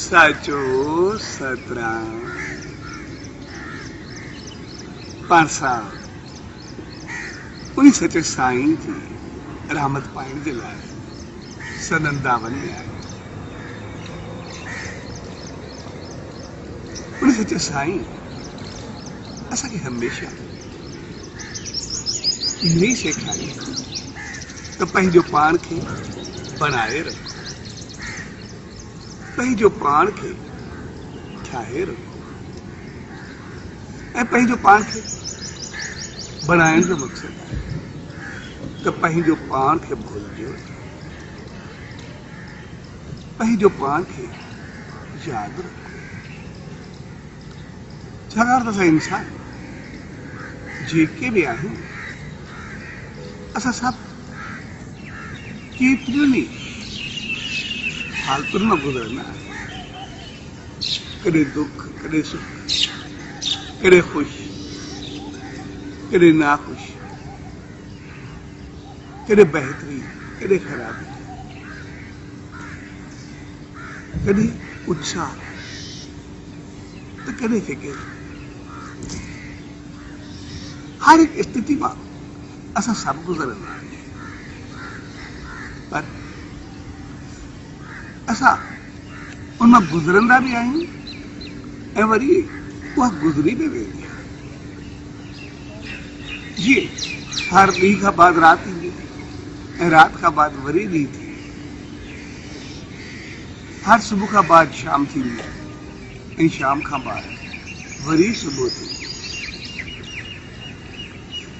साचो सतराम पासा उन सचे साईं जी रहमत पाइण जे लाइ सनंदावन में आए। उन सचे साईं असांखे हमेशा इहे सेखारी त पंहिंजो पाण खे बनाए रखो, पंहिंजो पाण खे ठाहे रखो ऐं पंहिंजो पाण खे बनाइण जो मक़सद आहे त पंहिंजो पाण खे भुलिजो, पंहिंजो पाण खे यादि रखो। छाकाणि त असां इंसान जेके बि आहियूं असां सभु केतिरियुनि हालतुनि मां गुज़रंदा आहियूं, कॾहिं दुख, कॾहिं सुख, कॾहिं ख़ुशि, कॾहिं नाख़ुशि, कॾहिं बहितरी, कॾहिं ख़राबी, कॾहिं उत्साह त कॾहिं फिकिर। हर एक स्थिति में असां सभु गुज़रंदा आहियूं, पर असां उन मां गुज़रंदा बि आहियूं ऐं वरी उहा गुज़री बि वेंदी आहे। जीअं हर ॾींहं खां बाद राति ईंदी ऐं राति खां बाद वरी ॾींहुं थींदी, हर सुबुह खां बाद शाम थींदी ऐं शाम खां बाद वरी सुबुह थींदी।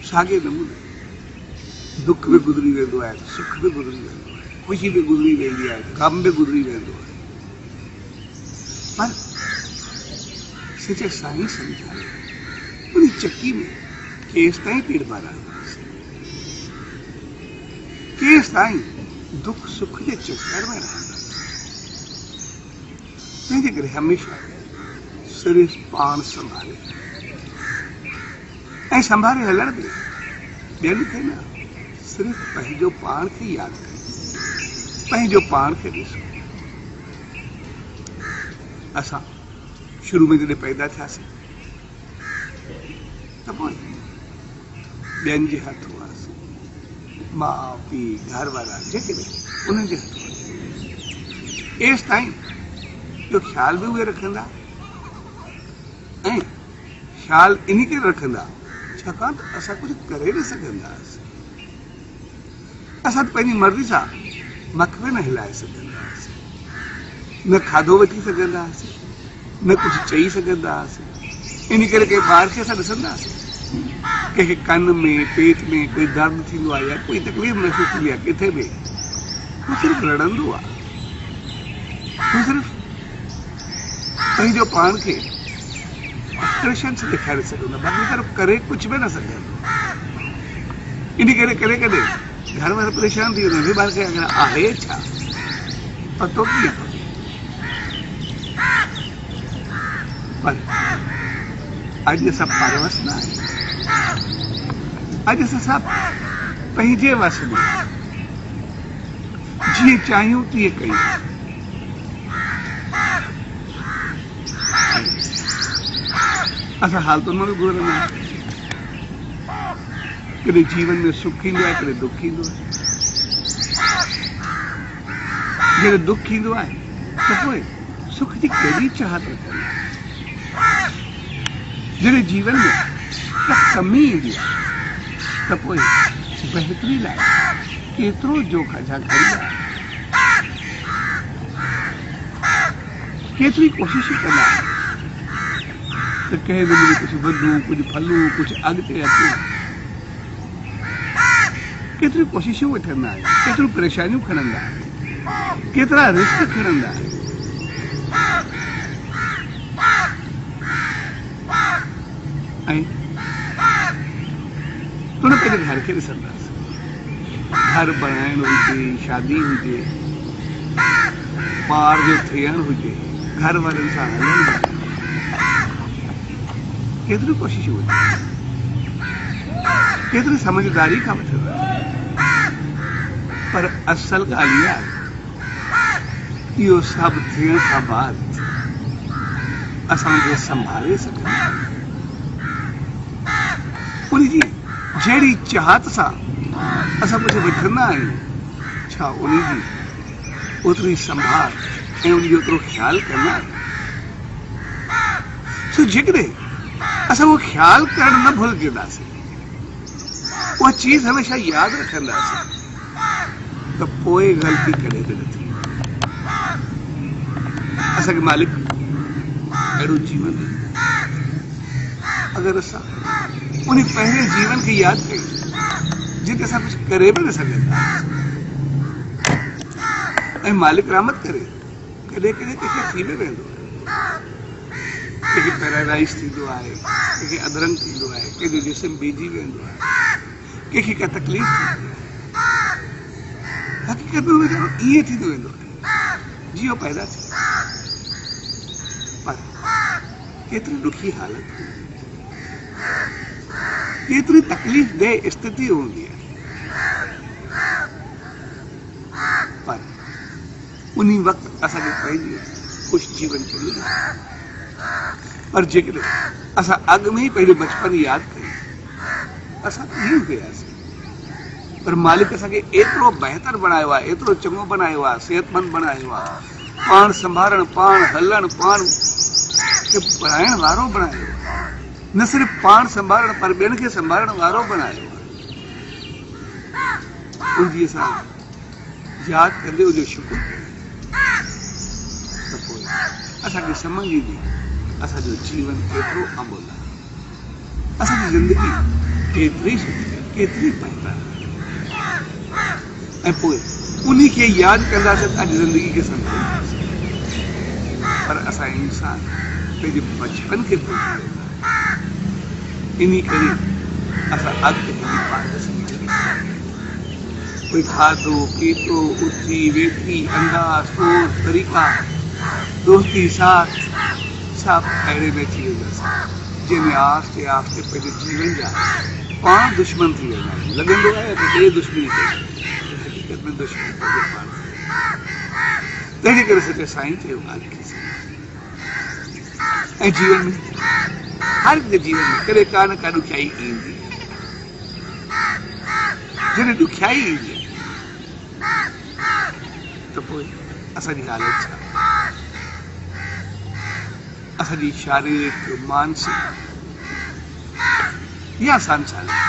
साॻे नमूने दुख बि गुज़री वेंदो आहे, सुख बि गुज़री वेंदो आहे, ख़ुशी बि गुज़री वेंदी आहे, ग़म बि गुज़री वेंदो आहे, पर सचे साईं सम्झाए उन चक्की में केसि ताईं पेर मारांदासीं, केसि ताईं दुख सुख जे चक्कर में रहंदासीं। तंहिंजे करे हमेशा सिर्फ़ु पाण संभाले ऐं संभाले हलण बि ॿियनि खे न, सिर्फ़ु पंहिंजो पाण खे यादि कयो, पंहिंजो पाण खे ॾिसो। असां शुरू में जॾहिं पैदा थियासीं त पोइ ॿियनि जे हथ हुआसीं, माउ पीउ घर वारा जेके बि उन्हनि जे हथ हुआसीं। एसि ताईं जो ख़्याल बि उहे रखंदा ऐं ख़्याल इन करे रखंदा छाकाणि त असां कुझु करे न सघंदासीं। असां त पंहिंजी मर्ज़ी सां मखबे न हिलाए सघंदासीं, न खाधो वठी सघंदासीं, न कुझु चई सघंदासीं। इन करे कंहिं ॿार खे असां ॾिसंदासीं, कंहिंखे कन में पेट में कोई दर्द थींदो आहे या कोई तकलीफ़ महसूस थींदी आहे किथे बि, हू सिर्फ़ु रड़ंदो आहे, हू सिर्फ़ु पंहिंजो पाण खे एक्सप्रेशन से ॾेखारे सघंदो, बाक़ी तरफ़ करे कुझु बि न सघंदो। इन करे कॾहिं कॾहिं घर वारा परेशान थी वेंदा, ॿार खे अगरि आहे छा पतो कीअं पवे। पर अॼु असां परवस न आहियूं, अॼु असां सभु पंहिंजे वस में जीअं चाहियूं तीअं कयूं। असां हालतुनि में बि गुज़रंदा आहियूं, कॾहिं जीवन में सुख ईंदो आहे, कॾहिं दुख ईंदो आहे। जॾहिं दुख ईंदो आहे त पोइ सुख जी कहिड़ी चाहत रखंदा। जॾहिं जीवन में का कमी ईंदी आहे त पोइ बहितरी लाइ केतिरो जोखा झाकड़ी आहे, केतिरी कोशिशूं कंदा आहियूं त कंहिं नमूने कुझु वधूं, कुझु फलूं, कुझु अॻिते अचूं। केतिरी कोशिशूं वठंदा आहियूं, केतिरियूं परेशानियूं खणंदा आहियूं, केतिरा रिस्क खणंदा आहियूं। ऐं तुर पंहिंजे घर खे ॾिसंदासीं, घर बनाइणु हुजे, शादी हुजे, ॿार जो थियणु हुजे, घर वारनि सां हलणु हुजे, केतिरी कोशिशूं वठंदा, केतिरी समझदारी खां वठंदा। पर असल ॻाल्हि इहा आहे इहो सभु थियण खां बाद असांखे संभाले सघनि उनजी जहिड़ी चाहत सां असां कुझु रखंदा आहियूं छा उनजी ओतिरी संभाल ऐं उनजो ओतिरो ख़्यालु कंदा आहियूं सो जेकॾहिं असां उहो ख़्यालु करणु न भुलिजंदासीं उहा चीज़ हमेशह यादि रखंदासीं त पोइ ग़लती कॾहिं बि न थी असांखे मालिक अहिड़ो जीवन अगरि असां उन पहिरें जीवन खे यादि कयूं जिते असां कुझु करे बि न सघंदा ऐं मालिक रहमत करे कॾहिं कॾहिं कंहिंखे थी बि वेंदो आहे कंहिंखे पैरालाइज़ थींदो आहे कंहिंखे अदरंग थींदो आहे कंहिंजो जिस्म बीजी वेंदो आहे कंहिंखे का तकलीफ़ थींदी आहे हक़ीक़त में वीचारो ईअं थींदो वेंदो आहे जीअं पैदा थिए पर केतिरी ॾुखी हालत केतिरी तकलीफ़ दे स्थिति हूंदी आहे पर उन वक़्तु असांखे पंहिंजी ख़ुशि जीवन चली पर जेकॾहिं असां अॻु में ई पंहिंजो बचपन यादि कयूं असां कीअं कयासीं पर मालिक असांखे एतिरो बहितर बनायो आहे एतिरो चङो बनायो आहे सेहतमंद बनायो आहे पाण संभालणु पाण हलणु पाण खे पढ़ाइण वारो बनायो न सिर्फ़ु पाण संभालणु पर ॿियनि खे संभालण वारो बनायो आहे उनजी असां यादि कंदे उनजो शुक्र त पोइ असांखे समझ ईंदी असांजो जीवन केतिरो अमूल आहे असांजी ज़िंदगी केतिरी सुठी केतिरी बहितर ऐं पोइ उन्ही खे यादि कंदासीं त अॼु ज़िंदगी खे सम्झंदासीं पर असां इंसान पंहिंजे बचपन खे भुलिजी वेंदा इन करे असां अॻिते हली पाण कोई खाधो पीतो उथी वेठी अंदाज़ सोच तरीक़ा दोस्ती साथ सभु अहिड़े में थी वेंदासीं जंहिंमें आस्ते आस्ते पंहिंजे जीवन जा पाण दुश्मन थी वेंदा आहिनि लॻंदो आहे त ॿिए दुश्मनी कई हक़ीक़त में दुश्मन पंहिंजे पाण तंहिंजे करे सचे साईं चयो ऐं जीवन में हर हिकु जीवन में कॾहिं का न का ॾुखियाई ईंदी जॾहिं ॾुखियाई ईंदी त पोइ असांजी हालत छा असांजी शारीरिक मानसिक या सांसारिक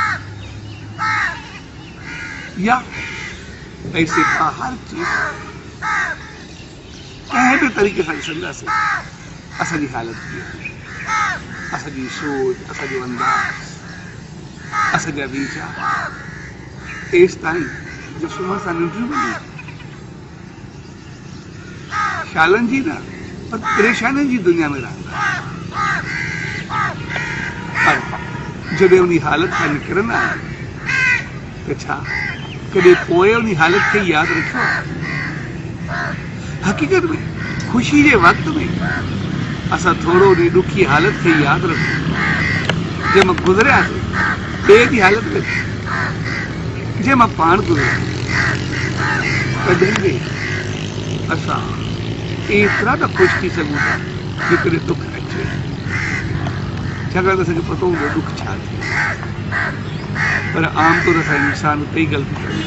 या ऐसे का हर चीज कंहिं बि तरीक़े सां ॾिसंदासीं असांजी हालत कीअं असांजी सोच असांजो अंदाज़ असांजा वीचार तेसि ताईं जो सुम्हण सां निंडियूं वञे ख़्यालनि जी न पर परेशानियुनि जी दुनिया में रहंदा पर जॾहिं उन हालत खां निकिरंदा आहिनि त छा कॾहिं पोइ उन हालत खे यादि रखियो हक़ीक़त में ख़ुशी जे वक़्त में असां थोरो उन ॾुखी हालत खे यादि रखूं जंहिं मां गुज़रियासीं ॿिए जी हालत में जंहिं मां पाण गुज़रिया कॾहिं बि असां एतिरा त ख़ुशि थी सघूं था जो कॾहिं दुख अचे छाकाणि त असांखे पतो हूंदो दुख छा थिए पर आमतौर सां इंसान उते ई ग़लती कंदो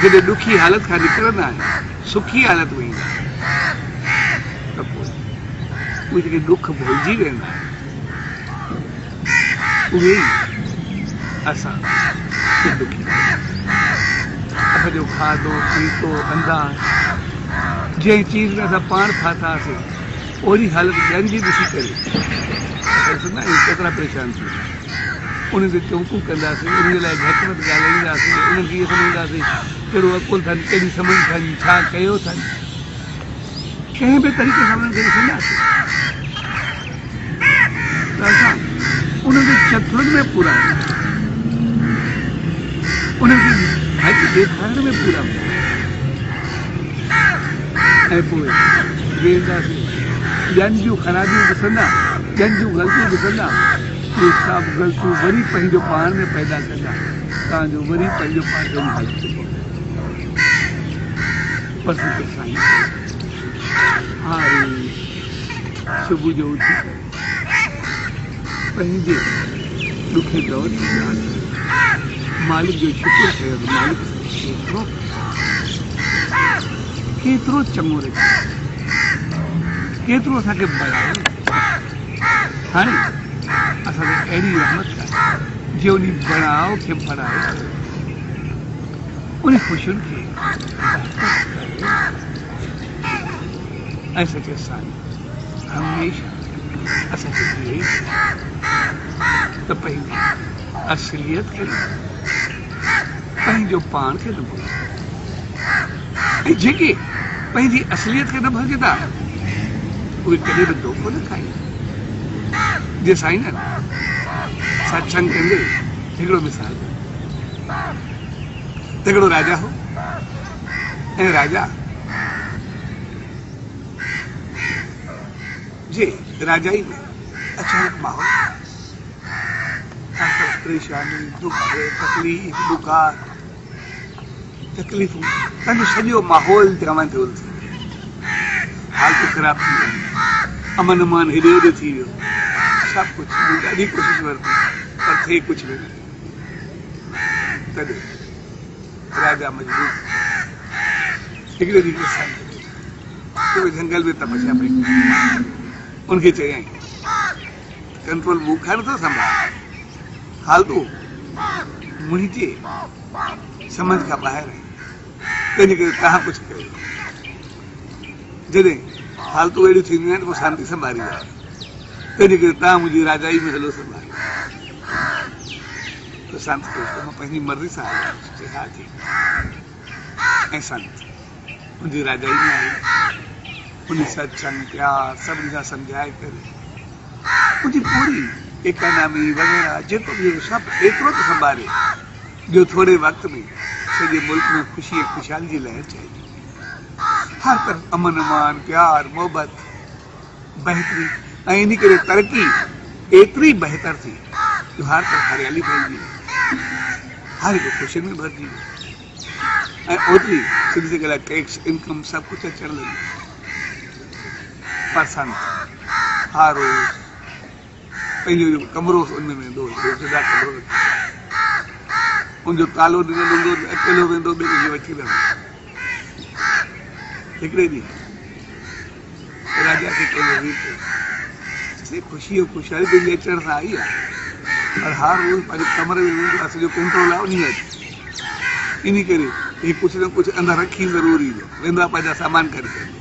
जॾहिं ॾुखी हालत खां निकिरंदा आहिनि सुखी हालत में ईंदा त पोइ उहे जेके दुख भुलिजी वेंदा आहिनि उहे ई असां दुखी असांजो खाधो पीतो अंदाज़ जंहिं चीज़ में असां पाण फाथासीं ओहिड़ी हालत ॿियनि जी ॾिसी करे असां ॾिसंदा आहियूं केतिरा परेशान थी उन ते चौंकूं कंदासीं उन जे लाइ घटि वधि ॻाल्हाईंदासीं उन्हनि खे इहो सम्झंदासीं कहिड़ो अकुलु अथनि कहिड़ी सम्झ अथनि छा कयो अथनि कंहिं बि तरीक़े सां उन्हनि खे ॾिसंदासीं त असां उन्हनि खे चतुरनि में पूरा उन्हनि खे हक़ ॾेखारण में पूरा ऐं पोइ वेंदासीं ॿियनि जूं ख़राबियूं ॾिसंदा ॿियनि जूं ग़लतियूं ॾिसंदा उहे सभु ग़लतियूं वरी पंहिंजो पाण में पैदा कंदा तव्हांजो वरी पंहिंजो पाण पशु के साईं हारी सुबुह जो उथी पंहिंजे ॾुखे दौर मालिक जो शुक्र कयो मालिक केतिरो चङो रखियो केतिरो असांखे बढ़ायो हाणे असांखे अहिड़ी रहमत आहे जो उन बढ़ाओ खे बढ़ायो उन ख़ुशियुनि खे ऐं सचे साईं हमेशह असांखे इहो ई त पंहिंजी असलियत खे पंहिंजो पाण खे न भुलियो ऐं जेके पंहिंजी असलियत खे न भुलजंदा उहे कॾहिं बि धोखो न खाईंदा जे साईं न सत्संग कंदे हिकिड़ो मिसाल हिकिड़ो राजा हो ऐं राजा जे राजाई में अचानक माहौल परेशानी दुख तकलीफ़ बुखार तकलीफ़ूं पंहिंजो सॼो माहौल तव्हां हालत ख़राब थी वई अमन अमान हेॾे होॾे थी वियो सभु कुझु ॾाढी कोशिशि वरिती पर थिए कुझु बि न तॾहिं राजा मजबूर हिकिड़े ॾींहुं साईं जंगल में तपस्या पई उनखे चयईं कंट्रोल मूंखां नथो संभाल हालतूं मुंहिंजे समझ खां ॿाहिरि आहे तंहिंजे करे तव्हां कुझु कयो जॾहिं हालतूं अहिड़ियूं थींदियूं आहिनि पोइ शांती संभाली आहे तंहिंजे करे तव्हां मुंहिंजी राजाई में हलो संभालियो त संत चयो मां पंहिंजी मर्ज़ी सां हलियो हा ठीकु ऐं संत मुंहिंजी राजाई में आई उन सत्संग प्यार सभिनी सां सम्झाए करे मुंहिंजी पूरी इकोनॉमी वग़ैरह जेको बि सभु एतिरो त संभाले जो थोरे वक़्त में सॼे मुल्क में ख़ुशी ऐं ख़ुशहाली जी लहर चाहींदी हर तरफ़ अमन अमान प्यार मोहबत बहितरी ऐं इन करे तरक़ी एतिरी बहितर थी जो हर तरफ़ हरियाली फैलिजी हर हिकु ख़ुशियुनि में भरिजी ऐं ओतिरी सिंधी से गॾु टैक्स इनकम सभु कुझु अचणु लॻी पर संत हर रोज़ पंहिंजो कमरो उनमें वेंदो जुदा कमरो उनजो तालो ॾिनल हूंदो अकेलो वेंदो ॿिए खे वठी रहंदो हिकिड़े ॾींहुं राजा खे कंहिं ख़ुशी ऐं ख़ुशहाली पंहिंजे अचण सां आई आहे पर हर रोज़ पंहिंजे कमरे में वेंदो आहे सॼो कंट्रोल आहे उन वटि इन करे ही कुझु न कुझु अंदरि रखी ज़रूरी ईंदो वेंदो आहे पंहिंजा सामान खणी करे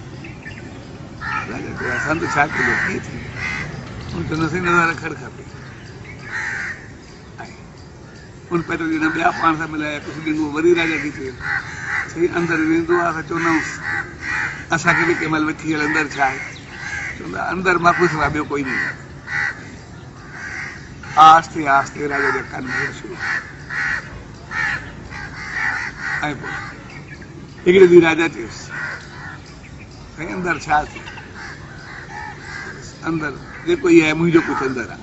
राजा चयो असां त छा कयो कीअं थी नज़र रखणु खपे उन पैदल ॾींहं ॿिया पाण सां मिलाया कुझु ॾींहं वरी राजा खे चयो सही अंदरि वेंदो आहे असां चवंदा आहियूं असांखे बि कंहिं महिल वठी हल अंदरि छा आहे चवंदा अंदरि मां कुझु ॿियो कोई न आस्ते आस्ते राजा जा कन शुरू ऐं पोइ हिकिड़े ॾींहुं राजा चयुसि साईं अंदरि छा थियो अंदरि जेको ई आहे मुंहिंजो कुझु अंदरि आहे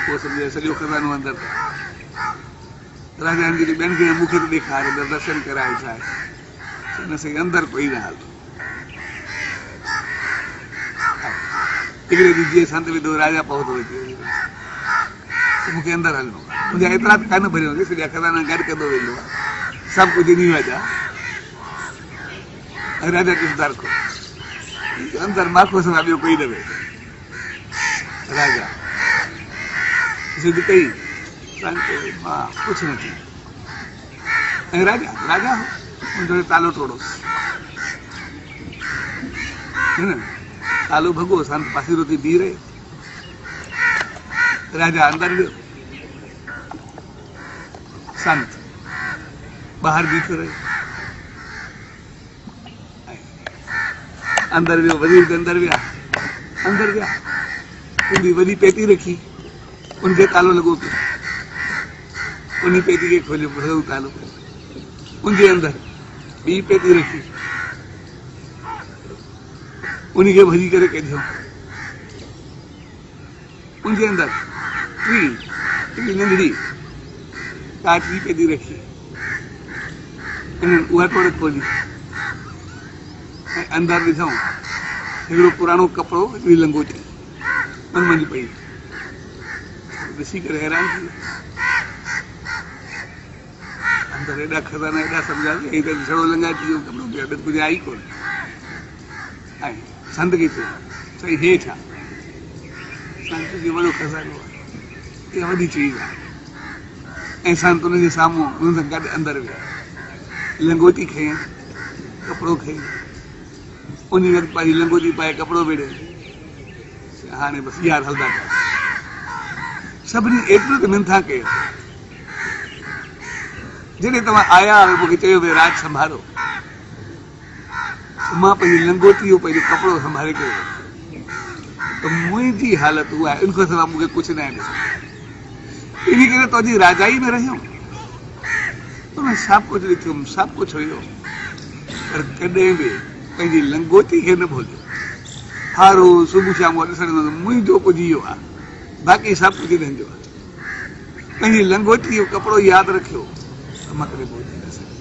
पोइ सम्झे सॼो खज़ानो अंदरि राजा ॿियनि खे मूंखे त ॾेखारे अंदरि दर्शन कराए छा आहे न साईं अंदरि कोई न हाल हिकिड़े ॾींहुं जीअं संत विधो राजा पहुतो मूंखे अंदरि हलणो आहे मुंहिंजा एतिरा त कान भरियो हूंदे सॼा खज़ाना गॾु कंदो वेंदो आहे सभु कुझु ॾींहुं राजा ऐं राजा कुझु दरखो अंदरि माखो सां ॿियो कोई न वेंदो राजा जिद कई मां कुझु न थी ऐं राजा राजा हो तालो तोड़ोसि है न तालो भॻो संत पासीरो थी बीह रहे राजा अंदरि वियो संत ॿाहिरि बीठो रहे अंदरि वियो वज़ीर बि अंदरि विया उनकी वॾी पेटी रखी उनखे तालो लॻो पियो उन पेटी खे खोलियो पियो तालो उनजे अंदरि ॿी पेटी रखी उनखे भरी करे कढियो उनजे अंदरि टी नंढड़ी काठ जी पेटी रखी उहा थोड़ी खोली ऐं अंदरि ॾिसूं हिकिड़ो पुराणो कपिड़ो, हिकिड़ी लंगोटी उन मंझि पई, ॾिसी करे हैरान थी वियो। अंदरि एॾा खज़ाना, एॾा सम्झा त छड़ो लंगाटी जो कपिड़ो पियो, कुझु आहे ई कोन। ऐं संत खे चयो साईं हे छा? संत जो वॾो खज़ानो आहे, इहा वॾी चीज़ आहे। ऐं संत उनजे साम्हूं उन सां गॾु अंदरि विया, लंगोटी खयईं, कपिड़ो खयईं, उन वक़्तु पंहिंजी लंगोटी पाए कपिड़ो वेड़े, हाणे बसि यार हलंदा पिया। सभिनी एतिरो त मिंथा कयो, जॾहिं तव्हां आया मूंखे चयो भई राज संभालो, मां पंहिंजी लंगोटी जो पंहिंजो कपिड़ो संभाले करे, त मुंहिंजी हालत उहा आहे, इनखां सवाइ मूंखे कुझु न आहे ॾिसो। इन करे तुंहिंजी राजाई में रहियो, तुम सभु कुझु ॾिठुमि, सभु कुझु हुयो, पर कॾहिं बि पंहिंजी लंगोटी खे न भुलियो। हर रोज़ सुबुह शाम ॾिसण मुंहिंजो कुझु इहो आहे, बाक़ी सभु कुझु हिननि जो आहे। पंहिंजी लंगोटी जो कपिड़ो यादि रखियो त मां कॾहिं भुलिजी न सघां।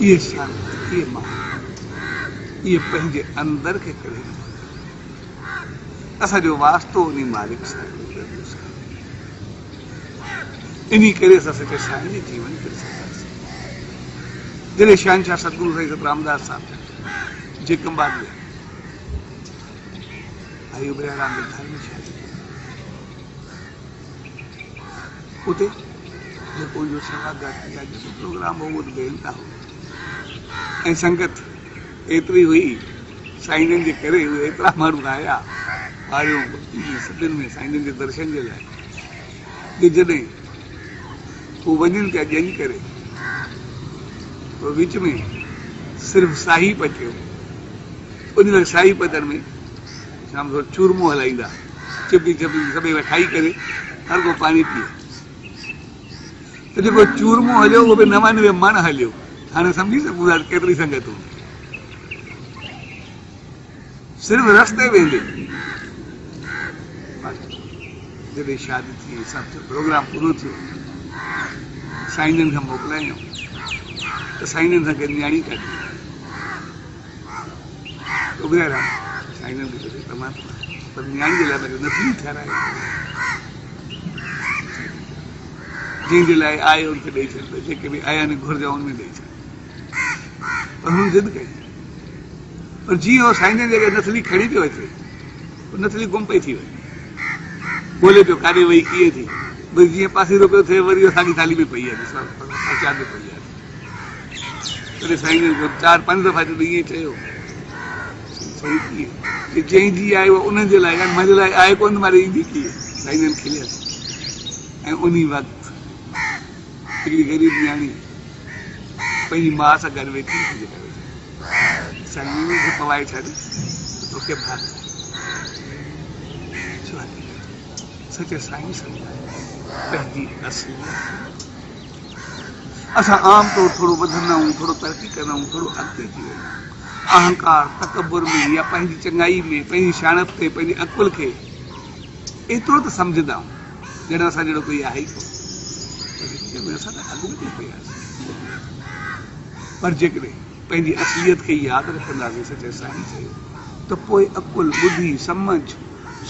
इहे शांति, इहे मां, इहे पंहिंजे अंदरि खे करे असांजो वास्तो उन मालिक सां। इन करे असां सचे साईं जे जीवन करे सघंदासीं। जॾहिं शहनशाह सतगुरु साईं सतराम रामदास साहब जेकंबाद में आयूब राम जी धर्मशाला उते जेको इहो सभागार या जेको प्रोग्राम हो उहो बेन था हो, ऐं संगत एतिरी हुई, साईं जे करे एतिरा माण्हू आया आयो सभिनि में साईं जे दर्शन जे लाइ, कि जॾहिं हू वञनि पिया ॼणी करे, तो विच में सिर्फ़ु साही पचियो, उन साही पचण में शाम जो चूरमो हलाईंदा, चिपी चिपी सभई खाई करे हर को पाणी पीए। त जेको चूरमो हलियो उहो बि 99 मण हलियो। हाणे सम्झी सघूं था केतिरी संगत हूंदी। सिर्फ़ु रस्ते वेंदे जॾहिं शादी थी, सभु प्रोग्राम पूरो थियो, साईं खां मोकिलायूं त साईं सां गॾु न्याणी कढी ॿुधाए साईं तमामु, पर न्याणी जे लाइ नथी ठाराए, जंहिंजे लाइ आयो उनखे ॾेई छॾ, जेके बि आया आहिनि घुर्जा उनमें ॾेई छॾ। पर हुन ज़िद कई, पर जीअं हो साईं जे जॻह नथली खणी पियो अचे, नथली गुम पई थी वई, ॻोल्हे पियो काॾे वई कीअं थी, भई जीअं पासीरो पियो थिए वरी साॻी थाली में पई आहे, प्रसाद में पई आहे। तॾहिं साईं जन 4-5 दफ़ा जॾहिं ईअं चयो, सही कीअं कि जंहिं जी आहे उहा उन्हनि जे लाइ, मुंहिंजे लाइ आहे कोन, मारे ईंदी कीअं। साईं जन खिलियसि, ऐं उन वक़्तु हिकिड़ी ग़रीब न्याणी पंहिंजी माउ सां गॾु वेठी साईं खे पवाए छॾ, तोखे भाग सचे साईं पंहिंजी असलियत। असां आम तौर थोरो वधंदा आहियूं, थोरो तरक़ी कंदा आहियूं, थोरो अॻिते थी वेंदा आहियूं, अहंकार तकबुर में या पंहिंजी चङाई में, पंहिंजी शाणत ते, पंहिंजी अकुल खे एतिरो त सम्झंदा आहियूं ॼण असां जहिड़ो कोई आहे ई कोन, असां त अॻु में पियासीं। पर जेकॾहिं पंहिंजी असलियत खे यादि रखंदासीं, सचे साईं चयो, त पोइ अकुल, ॿुधी, सम्झ,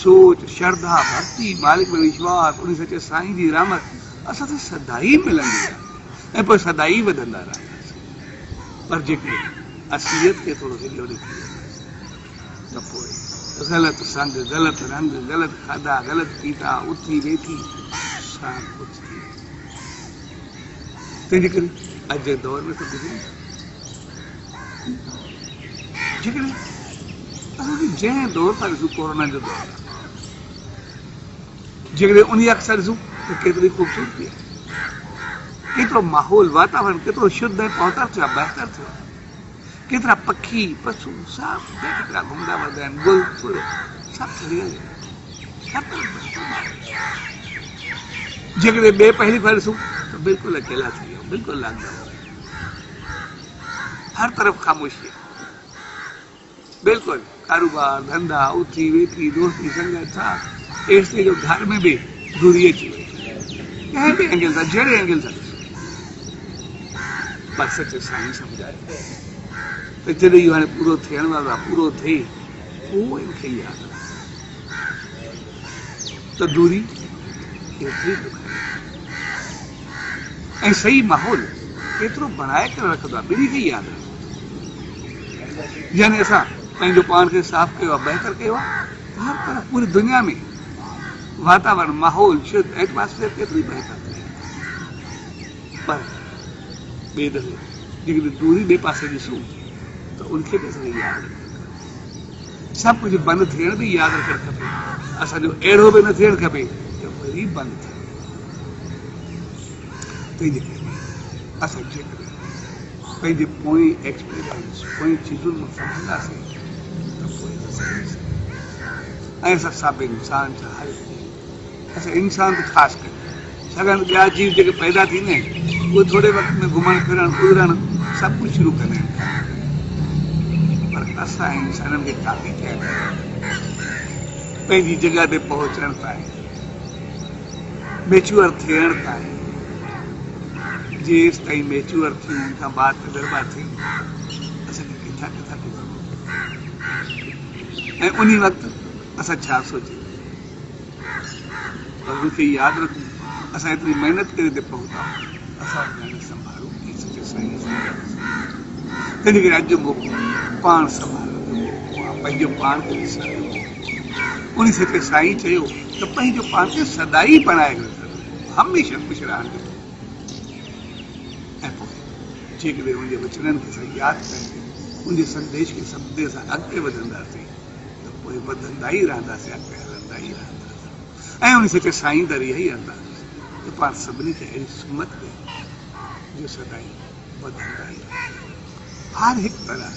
सोच, श्रद्धा, भक्ति, मालिक में विश्वास, उन सचे साईं जी रहमत असां सां सदाई मिलंदी आहे, ऐं पोइ सदाई वधंदा रहंदासीं। पर जेकॾहिं असलियत खे थोरो हिलो ॾिठी त पोइ ग़लति संग, ग़लति रंग, ग़लति खाधा, ग़लति पीता, उथी वेठी सभु कुझु थी। तंहिंजे करे अॼु जे दौर में त ॿुधूं, जेकॾहिं असांखे जंहिं दौर था ॾिसूं, कोरोना जो दौर आहे, जेकॾहिं उन अक्सर ॾिसूं त केतिरी ख़ूबसूरती आहे, केतिरो माहौल, वातावरण केतिरो शुद्ध ऐं पवित्र थियो आहे, बहितर थियो आहे, केतिरा पखी, पशु सभु केतिरा घुमंदा वरंदा आहिनि, गुल फुल सभु ठहियल आहिनि। जेकॾहिं ॿिए पहली बार ॾिसूं त बिल्कुलु अकेला थी वियो, बिल्कुलु लॉकडाउन, हर तरफ़ ख़ामोशी आहे, बिल्कुलु कारोबार, धंधा, उथी वेठी, दोस्ती, संगत, छा एसिते जो घर में बि दूरी अची वई, कंहिं बि एंगल सां, जहिड़े एंगल सां पर सच साईं सम्झाए त जॾहिं इहो हाणे पूरो थियण वारो आहे, पूरो थिए पोइ इनखे यादि त दूरी केतिरी ॾुखी ऐं सही माहौल केतिरो बणाए करे रखंदो आहे, ॿिन्ही खे यादि रखंदो। यानी असां पंहिंजो पाण खे साफ़ कयो आहे, बहितर कयो आहे, त हर तरफ़ पूरी दुनिया में वातावरण, माहौल, शुद्ध एटमॉस्फेयर केतिरी बहितर थिए। पर ॿिए दफ़े जेकॾहिं दूरी ॿिए पासे ॾिसूं त उनखे बि असांखे यादि रखणु खपे। सभु कुझु बंदि थियण बि यादि रखणु खपे। असांजो अहिड़ो बि न थियणु खपे त वरी बंदि थिए। तंहिंजे करे असां जेकॾहिं पंहिंजे पोइ एक्सपीरियंस, पोइ चीजुनि मां सम्झंदासीं त पोइ ऐं असां सभु इंसान सां हर असां इंसान त ख़ासि करे छाकाणि ॿिया जीव जेके पैदा थींदा आहिनि उहे थोरे वक़्त में घुमणु फिरणु उॾणु सभु कुझु शुरू कंदा आहिनि। पर असां इंसाननि खे काफ़ी थियण पंहिंजी जॻह ते पहुचण ताईं, मेच्योर थियण ताईं, जेसि ताईं मेच्योर थियूं उन खां बाद तजुर्बा थियूं असांखे किथां किथां ऐं उन वक़्तु असां छा सोचियूं पर उनखे यादि रखूं। असां एतिरी महिनत करे ते पहुता असां संभालूं सचे साईं। तंहिं करे अॼु मौक़ो पाण संभालण जो मौक़ो आहे, पंहिंजो पाण खे ॾिसण जो मौक़ो। उन सचे साईं चयो त पंहिंजो पाण खे सदाई बणाए करे हमेशह ख़ुशि रहण जो। ऐं पोइ जेकॾहिं उनजे वचननि खे असां यादि कयोसीं, उनजे संदेश खे सभु सां अॻिते वधंदासीं त पोइ वधंदा ई रहंदासीं, अॻिते हलंदा ई रहंदासीं। ऐं उन सचे साईं दर इहा ई रहंदासीं त पाण सभिनी खे अहिड़ी सुमत कई जो सदाई वधंदा ई रहंदा। हर हिकु तरह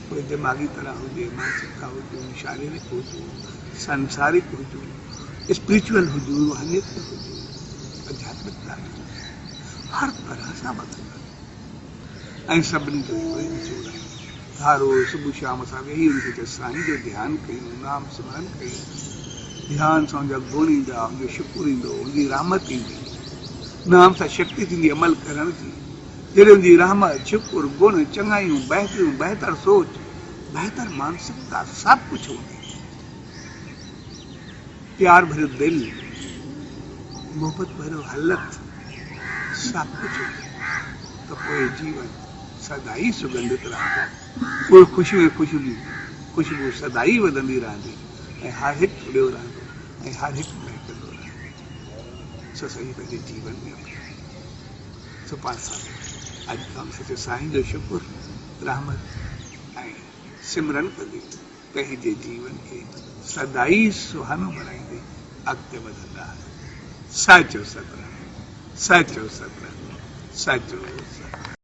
कोई दिमाग़ी तरह हुजे, मानसिकता हुजे, शारीरिक हुजे, सांसारिक हुजे, स्पिरिचुअल हुजे, रूहानियत हुजे, आध्यात्मिकता हुजे, हर तरह सां वधंदा। ऐं सभिनी जो कोई निचोड़ आहे। हर रोज़ सुबुह शाम असां वेही उन सचे साईं जो ध्यानु कयूं, नाम सिमरन कयूं। ध्यान सां उनजा गुण ईंदा, उनजो शुकुर ईंदो, उनजी रहमत ईंदी। नाम सां शक्ति थींदी अमल करण जी। जॾहिं उनजी रहमत, शुकुर, गुण, चङाइयूं, बहितरियूं, बहितर सोच, बहितर मानसिकता सभु कुझु हूंदी। प्यार भरियो दिलि, मोहबत भरियो हालत, सभु कुझु त पोइ जीवन सदाई सुगंधित रहंदो। उहे ख़ुशियूं ऐं ख़ुशबू सदाई वधंदी रहंदी ऐं हर हिकु खुलियो रहंदो ऐं हर हिकु महकंदो रहंदो। सो सही पंहिंजे जीवन में सो पाण सां अॼु खां सचे साईं जो शुकुर, रहमत ऐं सिमरन कंदी पंहिंजे जीवन खे सदाई सुहानो बणाईंदे अॻिते वधंदा। साचो सतनाम, साचो सतनाम, साचो सतनाम।